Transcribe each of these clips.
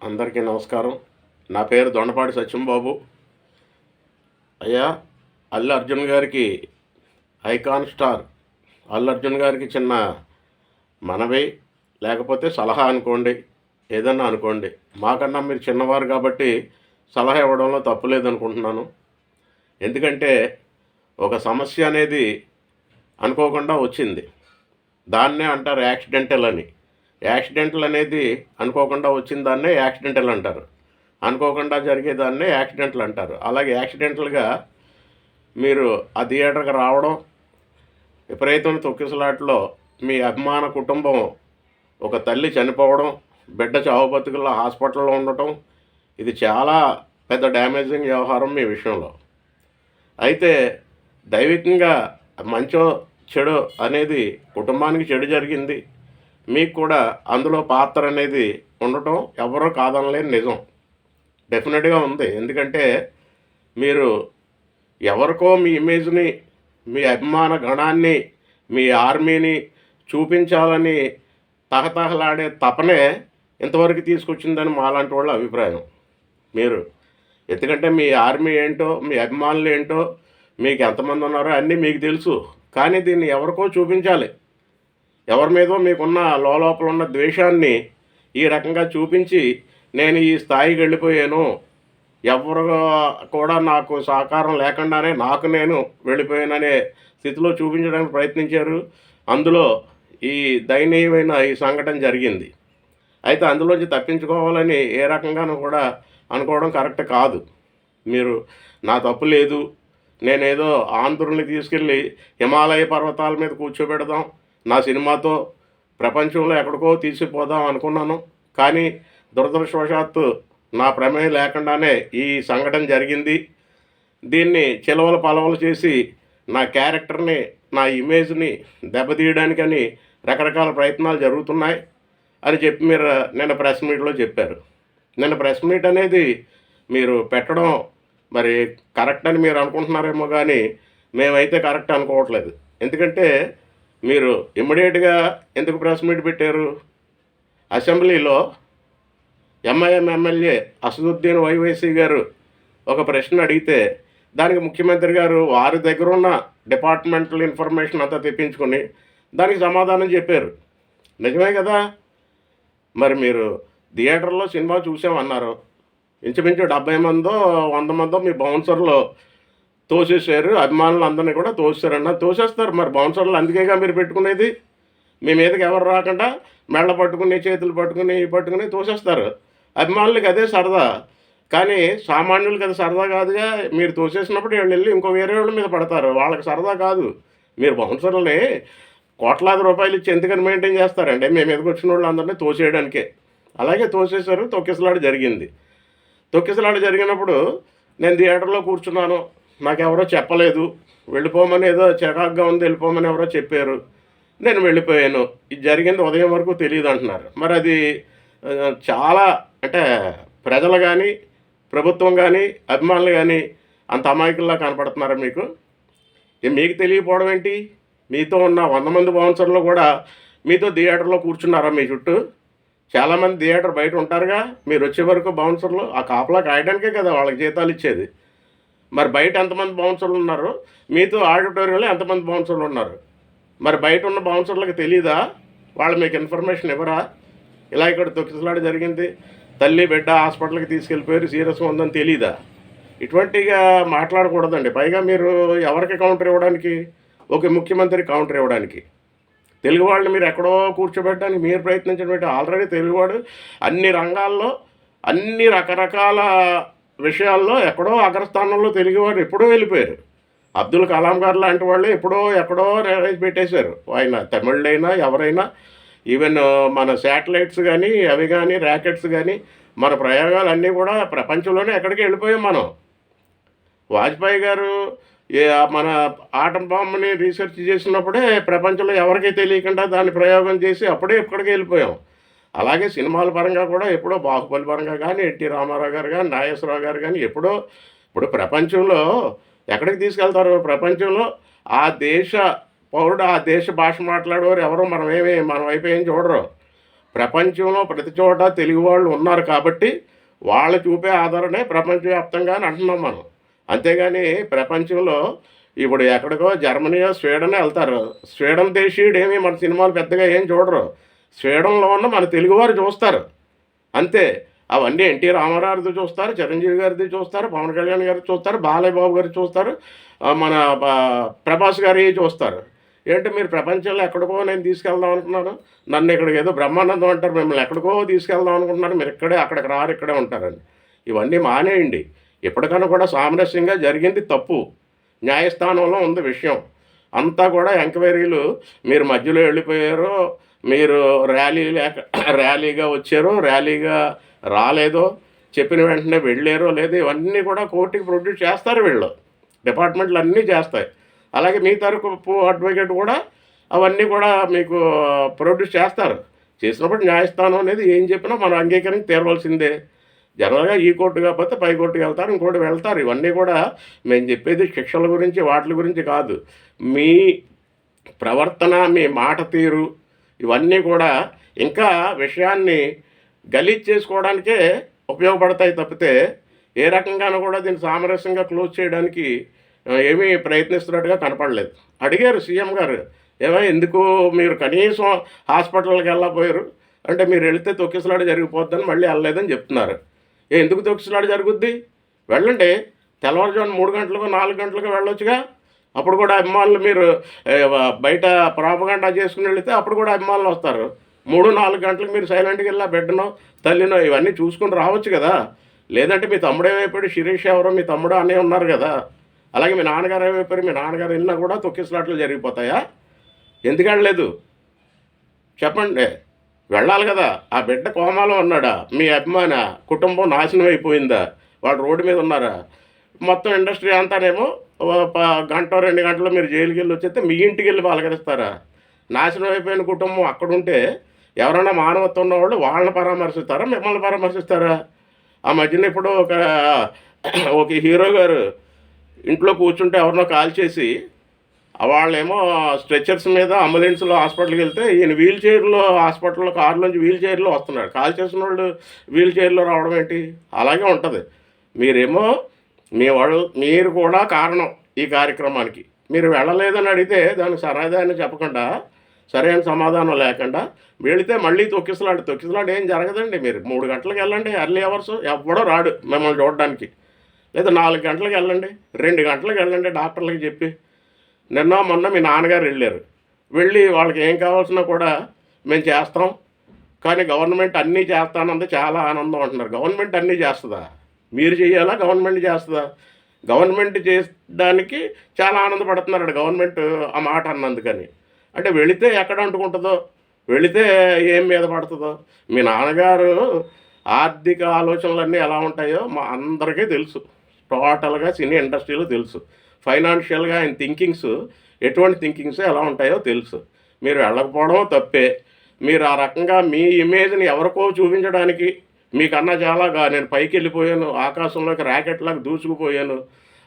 అందరికీ నమస్కారం. నా పేరు దొండపాటి సత్యంబాబు. అయ్యా, అల్లు అర్జున్ గారికి, ఐకాన్ స్టార్ అల్లు అర్జున్ గారికి చిన్న మనవి, లేకపోతే సలహా అనుకోండి, ఏదన్నా అనుకోండి. మాకన్నా మీరు చిన్నవారు కాబట్టి సలహా ఇవ్వడంలో తప్పు లేదనుకుంటున్నాను. ఎందుకంటే ఒక సమస్య అనేది అనుకోకుండా వచ్చింది. దాన్నే అంటారు యాక్సిడెంటల్ అని. యాక్సిడెంటల్ అనేది అనుకోకుండా వచ్చిన దాన్నే యాక్సిడెంటల్ అంటారు. అనుకోకుండా జరిగేదాన్నే యాక్సిడెంటల్ అంటారు. అలాగే యాక్సిడెంటల్గా మీరు ఆ థియేటర్కి రావడం, విపరీతమైన తొక్కిసలాట్లో మీ అభిమాన కుటుంబం, ఒక తల్లి చనిపోవడం, బిడ్డ చావు బతుకుల్లో హాస్పిటల్లో ఉండటం, ఇది చాలా పెద్ద డ్యామేజింగ్ వ్యవహారం మీ విషయంలో. అయితే దైవికంగా మంచో చెడు అనేది కుటుంబానికి చెడు జరిగింది, మీకు కూడా అందులో పాత్ర అనేది ఉండటం ఎవరో కాదనలేని నిజం. డెఫినెట్గా ఉంది. ఎందుకంటే మీరు ఎవరికో మీ ఇమేజ్ని, మీ అభిమాన గణాన్ని, మీ ఆర్మీని చూపించాలని తహతహలాడే తపనే ఇంతవరకు తీసుకొచ్చిందని మాలాంటి వాళ్ళ అభిప్రాయం. మీరు ఎందుకంటే మీ ఆర్మీ ఏంటో, మీ అభిమానులు ఏంటో, మీకు ఎంతమంది ఉన్నారో అన్నీ మీకు తెలుసు. కానీ దీన్ని ఎవరికో చూపించాలి. ఎవరి మీదో మీకున్న లోపల ఉన్న ద్వేషాన్ని ఈ రకంగా చూపించి, నేను ఈ స్థాయికి వెళ్ళిపోయాను, ఎవరు కూడా నాకు సహకారం లేకుండానే నాకు నేను వెళ్ళిపోయాననే స్థితిలో చూపించడానికి ప్రయత్నించారు. అందులో ఈ దయనీయమైన ఈ సంఘటన జరిగింది. అయితే అందులోంచి తప్పించుకోవాలని ఏ రకంగానూ కూడా అనుకోవడం కరెక్ట్ కాదు. మీరు నా తప్పు లేదు, నేనేదో ఆంధ్రుల్ని తీసుకెళ్ళి హిమాలయ పర్వతాల మీద కూర్చోబెడదాం, నా సినిమాతో ప్రపంచంలో ఎక్కడికో తీసుకుపోదాం అనుకున్నాను. కానీ దురదృష్టవశాత్తు నా ప్రమేయం లేకుండానే ఈ సంఘటన జరిగింది. దీన్ని చిలవలు పలవలు చేసి నా క్యారెక్టర్ని, నా ఇమేజ్ని దెబ్బతీయడానికని రకరకాల ప్రయత్నాలు జరుగుతున్నాయి అని చెప్పి మీరు నిన్న ప్రెస్ మీట్లో చెప్పారు. నిన్న ప్రెస్ మీట్ అనేది మీరు పెట్టడం మరి కరెక్ట్ అని మీరు అనుకుంటున్నారేమో, కానీ మేమైతే కరెక్ట్ అనుకోవట్లేదు. ఎందుకంటే మీరు ఇమ్మీడియట్గా ఎందుకు ప్రెస్ మీట్ పెట్టారు? అసెంబ్లీలో ఎంఐఎం ఎమ్మెల్యే అసదుద్దీన్ వైవైసీ గారు ఒక ప్రశ్న అడిగితే దానికి ముఖ్యమంత్రి గారు వారి దగ్గర ఉన్న డిపార్ట్మెంటల్ ఇన్ఫర్మేషన్ అంతా తెప్పించుకొని దానికి సమాధానం చెప్పారు. నిజమే కదా? మరి మీరు థియేటర్లో సినిమా చూసామన్నారు, ఇంచుమించు 70 మందో 100 మందో మీ బౌన్సర్లు తోసేశారు, అభిమానులు అందరినీ కూడా తోసేశారన్న. తోసేస్తారు మరి బౌన్సర్లు, అందుకేగా మీరు పెట్టుకునేది. మీ మీదకి ఎవరు రాకుండా మెళ్ళ పట్టుకుని, చేతులు పట్టుకుని తోసేస్తారు. అభిమానులకి అదే సరదా. కానీ సామాన్యులకి అది సరదా కాదుగా. మీరు తోసేసినప్పుడు వీళ్ళు వెళ్ళి ఇంకో వేరే వాళ్ళ మీద పడతారు, వాళ్ళకి సరదా కాదు. మీరు బౌన్సర్లని కోట్లాది రూపాయలు ఇచ్చి ఎందుకని మెయింటైన్ చేస్తారండి? మేము మీదకి వచ్చిన వాళ్ళు అందరినీ తోసేయడానికే. అలాగే తోసేశారు, తొక్కిసలాట జరిగింది. తొక్కిసలాట జరిగినప్పుడు నేను థియేటర్లో కూర్చున్నాను, నాకెవరో చెప్పలేదు, వెళ్ళిపోమని, ఏదో చిరాగ్గా ఉంది వెళ్ళిపోమని ఎవరో చెప్పారు, నేను వెళ్ళిపోయాను. ఇది జరిగింది ఉదయం వరకు తెలియదు అంటున్నారు. మరి అది చాలా అంటే ప్రజలు కానీ, ప్రభుత్వం కానీ, అభిమానులు కానీ అంత అమాయకుల్లా కనపడుతున్నారా మీకు? మీకు తెలియకపోవడం ఏంటి? మీతో ఉన్న 100 మంది బౌన్సర్లు కూడా మీతో థియేటర్లో కూర్చున్నారా మీ చుట్టూ? చాలామంది థియేటర్ బయట ఉంటారుగా. మీరు వచ్చే వరకు బౌన్సర్లు ఆ కాపలా కాయడానికే కదా వాళ్ళకి జీతాలు ఇచ్చేది. మరి బయట ఎంతమంది బౌన్సర్లు ఉన్నారు? మీతో ఆడిటోరియంలో ఎంతమంది బౌన్సర్లు ఉన్నారు? మరి బయట ఉన్న బౌన్సర్లకు తెలీదా? వాళ్ళు మీకు ఇన్ఫర్మేషన్ ఇవ్వరా? ఇలా ఇక్కడ తొక్కిసలాట జరిగింది, తల్లి బిడ్డ హాస్పిటల్కి తీసుకెళ్ళిపోయారు, సీరియస్గా ఉందని తెలీదా? ఇటువంటిగా మాట్లాడకూడదండి. పైగా మీరు ఎవరికి కౌంటర్ ఇవ్వడానికి? ఒక ముఖ్యమంత్రి కౌంటర్ ఇవ్వడానికి. తెలుగు వాళ్ళని మీరు ఎక్కడో కూర్చోబెట్టడానికి మీరు ప్రయత్నించినట్టు ఆల్రెడీ తెలుగువాడు అన్ని రంగాల్లో, అన్ని రకరకాల విషయాల్లో ఎక్కడో అగ్రస్థానంలో తెలుగువారు ఎప్పుడో వెళ్ళిపోయారు. అబ్దుల్ కలాం గారు లాంటి వాళ్ళు ఎక్కడో పెట్టేశారు. ఆయన తమిళైనా ఎవరైనా, ఈవెన్ మన శాటిలైట్స్ కానీ, అవి కానీ, ర్యాకెట్స్ కానీ, మన ప్రయోగాలు అన్నీ కూడా ప్రపంచంలోనే ఎక్కడికి వెళ్ళిపోయాం మనం. వాజ్పేయి గారు మన ఆటం బాంబుని రీసెర్చ్ చేసినప్పుడే ప్రపంచంలో ఎవరికీ తెలియకుండా దాన్ని ప్రయోగం చేసి అప్పుడే ఇక్కడికి వెళ్ళిపోయాం. అలాగే సినిమాల పరంగా కూడా ఎప్పుడో బాహుబలి పరంగా కానీ, ఎన్టీ రామారావు గారు కానీ, నాగేశ్వరరావు గారు కానీ ఎప్పుడో. ఇప్పుడు ప్రపంచంలో ఎక్కడికి తీసుకెళ్తారు? ప్రపంచంలో ఆ దేశ పౌరుడు, ఆ దేశ భాష మాట్లాడేవారు ఎవరో మన వైపు ఏం చూడరు. ప్రపంచంలో ప్రతి చోట తెలుగు వాళ్ళు ఉన్నారు కాబట్టి వాళ్ళు చూపే ఆదరణే ప్రపంచవ్యాప్తంగా అని అంటున్నాం మనం. అంతేగాని ప్రపంచంలో ఇప్పుడు ఎక్కడికో జర్మనీయో స్వీడన్ వెళ్తారు. స్వీడన్ దేశీయుడేమి మన సినిమాలు పెద్దగా ఏం చూడరు. స్వీడన్లో ఉన్న మన తెలుగువారు చూస్తారు అంతే. అవన్నీ ఎన్టీ రామారావుది చూస్తారు, చిరంజీవి గారిది చూస్తారు, పవన్ కళ్యాణ్ గారిది చూస్తారు, బాలయ్య బాబు గారు చూస్తారు, మన ప్రభాస్ గారి చూస్తారు. ఏంటి మీరు ప్రపంచంలో ఎక్కడికో నేను తీసుకెళ్దాం అనుకున్నాను, నన్ను ఇక్కడికి ఏదో బ్రహ్మానందం అంటారు, మిమ్మల్ని ఎక్కడికో తీసుకెళ్దాం అనుకుంటున్నారు, మీరు ఇక్కడే అక్కడికి రారు, ఇక్కడే ఉంటారని. ఇవన్నీ మానేయండి. ఇప్పటికన్నా కూడా సామరస్యంగా జరిగింది తప్పు, న్యాయస్థానంలో ఉంది విషయం. అంతా కూడా ఎంక్వైరీలు మీరు మధ్యలో వెళ్ళిపోయారో, మీరు ర్యాలీగా వచ్చారో, ర్యాలీగా రాలేదో, చెప్పిన వెంటనే వెళ్ళారో లేదో, ఇవన్నీ కూడా కోర్టుకి ప్రొడ్యూస్ చేస్తారు వీళ్ళు, డిపార్ట్మెంట్లు అన్నీ చేస్తాయి. అలాగే మీ తరపు అడ్వకేట్ కూడా అవన్నీ కూడా మీకు ప్రొడ్యూస్ చేస్తారు. చేసినప్పుడు న్యాయస్థానం అనేది ఏం చెప్పినా మనం అంగీకరించి తీరవలసిందే. జనరల్గా ఈ కోర్టు కాకపోతే పై కోర్టుకి వెళ్తారు, ఇంకోటి వెళ్తారు. ఇవన్నీ కూడా మేము చెప్పేది శిక్షల గురించి వాటి గురించి కాదు. మీ ప్రవర్తన, మీ మాట తీరు ఇవన్నీ కూడా ఇంకా విషయాన్ని గలీజ్ చేసుకోవడానికే ఉపయోగపడతాయి తప్పితే ఏ రకంగానూ కూడా దీన్ని సామరస్యంగా క్లోజ్ చేయడానికి ఏమీ ప్రయత్నిస్తున్నట్టుగా కనపడలేదు. అడిగారు సీఎం గారు, ఏమో ఎందుకు మీరు కనీసం హాస్పిటల్కి వెళ్ళకపోయారు అంటే, మీరు వెళితే తొక్కిసలాట జరిగిపోద్దని మళ్ళీ వెళ్ళలేదని చెప్తున్నారు. ఎందుకు తొక్కిసలాట జరుగుద్ది? వెళ్ళండి, తెల్లవారుజామున 3 గంటలకు 4 గంటలకు వెళ్ళొచ్చుగా. అప్పుడు కూడా అభిమానులు మీరు బయట ప్రాపగండా చేసుకుని వెళితే అప్పుడు కూడా అభిమానులు వస్తారు. 3-4 గంటలకు మీరు సైలెంట్గా వెళ్ళి బిడ్డనో తల్లినో ఇవన్నీ చూసుకుని రావచ్చు కదా. లేదంటే మీ తమ్ముడు ఏమైపోయాడు, శిరీష్ ఎవరో మీ తమ్ముడు అన్నయ్య ఉన్నారు కదా, అలాగే మీ నాన్నగారు ఏమైపోయారు, మీ నాన్నగారు వెళ్ళినా కూడా తొక్కిసలాట్లు జరిగిపోతాయా? ఎందుకు వెళ్ళలేదు చెప్పండి? వెళ్ళాలి కదా. ఆ బిడ్డ కోమాలో ఉన్నాడా, మీ అభిమాన కుటుంబం నాశనం అయిపోయిందా, వాళ్ళు రోడ్డు మీద ఉన్నారా? మొత్తం ఇండస్ట్రీ అంతానేమో గంట 2 గంటలు మీరు జైలుకి వెళ్ళి వచ్చేస్తే మీ ఇంటికి వెళ్ళి పలకరిస్తారా? నాశనం అయిపోయిన కుటుంబం అక్కడుంటే ఎవరైనా మానవత్వం ఉన్నవాళ్ళు వాళ్ళని పరామర్శిస్తారా, మిమ్మల్ని పరామర్శిస్తారా? ఆ మధ్యన ఇప్పుడు ఒక హీరో గారు ఇంట్లో కూర్చుంటే ఎవరినో కాల్ చేసి వాళ్ళేమో స్ట్రెచర్స్ మీద అంబులెన్స్లో హాస్పిటల్కి వెళ్తే ఈయన వీల్ చైర్లో హాస్పిటల్లో కారులోంచి వీల్ చైర్లో వస్తున్నాడు. కాల్ చేసిన వాళ్ళు వీల్ చైర్లో రావడం ఏంటి? అలాగే ఉంటుంది. మీరేమో మీరు కూడా కారణం ఈ కార్యక్రమానికి. మీరు వెళ్ళలేదని అడిగితే దానికి సరైన చెప్పకుండా, సరైన సమాధానం లేకుండా వెళితే మళ్ళీ తొక్కిసలాట ఏం జరగదండి. మీరు 3 గంటలకు వెళ్ళండి, ఎర్లీ అవర్స్, ఎవడో రాడు మిమ్మల్ని చూడడానికి. లేదా 4 గంటలకు వెళ్ళండి, 2 గంటలకు వెళ్ళండి డాక్టర్లకి చెప్పి. మొన్న మీ నాన్నగారు వెళ్ళి వాళ్ళకి ఏం కావాల్సినా కూడా మేము చేస్తాం, కానీ గవర్నమెంట్ అన్నీ చేస్తానంది, చాలా ఆనందం అంటున్నారు. గవర్నమెంట్ అన్నీ చేస్తుందా? మీరు చేయాలా, గవర్నమెంట్ చేస్తుందా? గవర్నమెంట్ చేయడానికి చాలా ఆనందపడుతున్నారు గవర్నమెంట్ ఆ మాట అన్నందుకని. అంటే వెళితే ఎక్కడ అంటుకుంటుందో, వెళితే ఏం మీద పడుతుందో. మీ నాన్నగారు ఆర్థిక ఆలోచనలన్నీ ఎలా ఉంటాయో మా అందరికీ తెలుసు, టోటల్గా సినీ ఇండస్ట్రీలో తెలుసు. ఫైనాన్షియల్గా ఆయన థింకింగ్స్ ఎటువంటి థింకింగ్స్ ఎలా ఉంటాయో తెలుసు. మీరు వెళ్ళకపోవడం తప్పే. మీరు ఆ రకంగా మీ ఇమేజ్ని ఎవరికో చూపించడానికి, మీకన్నా చాలాగా నేను పైకి వెళ్ళిపోయాను, ఆకాశంలోకి ర్యాకెట్లాగా దూసుకుపోయాను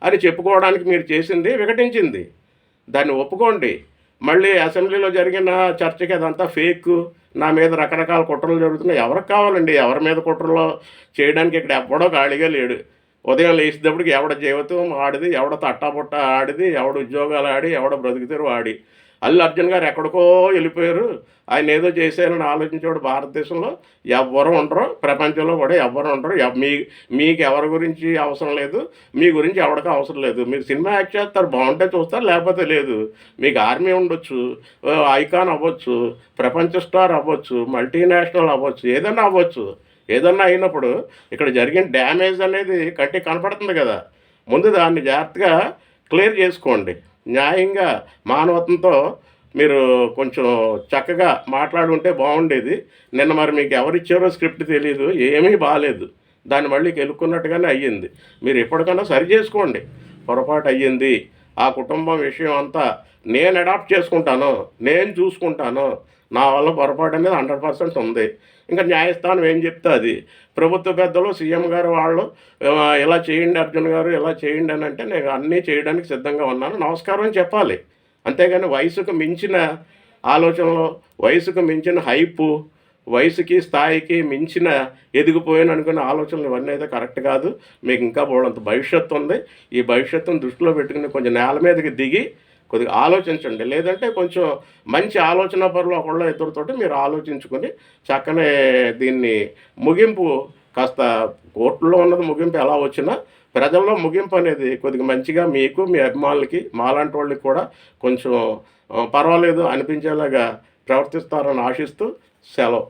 అని చెప్పుకోవడానికి మీరు చేసింది వికటించింది. దాన్ని ఒప్పుకోండి. మళ్ళీ అసెంబ్లీలో జరిగిన చర్చకి అదంతా ఫేక్, నా మీద రకరకాల కుట్రలు జరుగుతున్నాయి. ఎవరికి కావాలండి ఎవరి మీద కుట్రలో చేయడానికి? ఇక్కడ ఎవ్వడో ఖాళీగా లేడు. ఉదయం లేచేటప్పటికి ఎవడ జీవితం ఆడిది, ఎవడ తట్టాపుట్ట ఆడిది, ఎవడ ఉద్యోగాలు ఆడి, ఎవడ బ్రతుకుతారు ఆడి. అల్లు అర్జున్ గారు ఎక్కడికో వెళ్ళిపోయారు, ఆయన ఏదో చేశారని ఆలోచించేవాడు భారతదేశంలో ఎవ్వరు ఉండరు, ప్రపంచంలో కూడా ఎవ్వరు ఉండరు. మీకు ఎవరి గురించి అవసరం లేదు, మీ గురించి ఎవరికి అవసరం లేదు. మీరు సినిమా యాక్ట్ చేస్తారు, బాగుంటే చూస్తారు, లేకపోతే లేదు. మీకు ఆర్మీ ఉండొచ్చు, ఐకాన్ అవ్వచ్చు, ప్రపంచ స్టార్ అవ్వచ్చు, మల్టీనేషనల్ అవ్వచ్చు, ఏదన్నా అవ్వచ్చు. ఏదన్నా అయినప్పుడు ఇక్కడ జరిగిన డ్యామేజ్ అనేది కంటికి కనపడుతుంది కదా. ముందు దాన్ని జాగ్రత్తగా క్లియర్ చేసుకోండి. న్యాయంగా మానవత్వంతో మీరు కొంచెం చక్కగా మాట్లాడుంటే బాగుండేది. మరి మీకు ఎవరిచ్చారో స్క్రిప్ట్ తెలియదు, ఏమీ బాగాలేదు. దాన్ని మళ్ళీ గెలుక్కున్నట్టుగానే అయ్యింది. మీరు ఎప్పటికన్నా సరి చేసుకోండి. పొరపాటు అయ్యింది, ఆ కుటుంబం విషయం అంతా నేను అడాప్ట్ చేసుకుంటాను, నేను చూసుకుంటాను, నా వల్ల పొరపాటు అనేది 100% ఉంది. ఇంకా న్యాయస్థానం ఏం చెప్తే అది. ప్రభుత్వ పెద్దలు, సీఎం గారు వాళ్ళు ఇలా చేయండి అర్జున్ గారు, ఇలా చేయండి అని అంటే నేను అన్నీ చేయడానికి సిద్ధంగా ఉన్నాను, నమస్కారం అని చెప్పాలి. అంతేగాని వయసుకు మించిన ఆలోచనలు, వయసుకు మించిన హైపు, వయసుకి స్థాయికి మించిన ఎదిగిపోయాను అనుకునే ఆలోచనలు ఇవన్నీ అయితే కరెక్ట్ కాదు. మీకు ఇంకా బోలెడంత భవిష్యత్తు ఉంది. ఈ భవిష్యత్తును దృష్టిలో పెట్టుకుని కొంచెం నేల మీదకి దిగి కొద్దిగా ఆలోచించండి. లేదంటే కొంచెం మంచి ఆలోచన పరులు ఒకళ్ళో ఇద్దరితోటి మీరు ఆలోచించుకొని చక్కనే దీన్ని ముగింపు కాస్త కోర్టులో ఉన్నది ముగింపు ఎలా వచ్చినా ప్రజల్లో ముగింపు అనేది కొద్దిగా మంచిగా మీకు, మీ అభిమానులకి, మాలాంటి వాళ్ళకి కూడా కొంచెం పర్వాలేదు అనిపించేలాగా ప్రవర్తిస్తారని ఆశిస్తూ సెలవు.